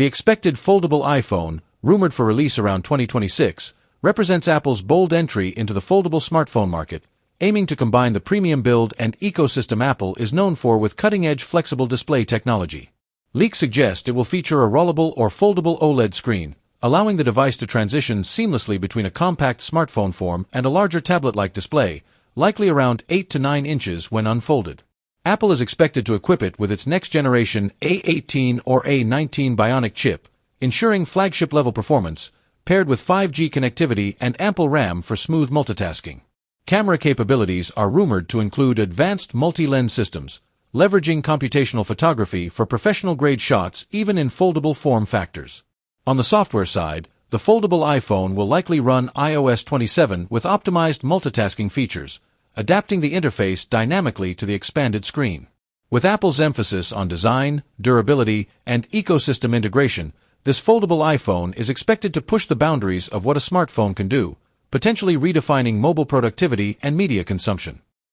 The expected foldable iPhone, rumored for release around 2026, represents Apple's bold entry into the foldable smartphone market, aiming to combine the premium build and ecosystem Apple is known for with cutting-edge flexible display technology. Leaks suggest it will feature a rollable or foldable OLED screen, allowing the device to transition seamlessly between a compact smartphone form and a larger tablet-like display, likely around 8 to 9 inches when unfolded. Apple is expected to equip it with its next-generation A18 or A19 Bionic chip, ensuring flagship-level performance, paired with 5G connectivity and ample RAM for smooth multitasking. Camera capabilities are rumored to include advanced multi-lens systems, leveraging computational photography for professional-grade shots even in foldable form factors. On the software side, the foldable iPhone will likely run iOS 27 with optimized multitasking features, adapting the interface dynamically to the expanded screen. With Apple's emphasis on design, durability, and ecosystem integration, this foldable iPhone is expected to push the boundaries of what a smartphone can do, potentially redefining mobile productivity and media consumption.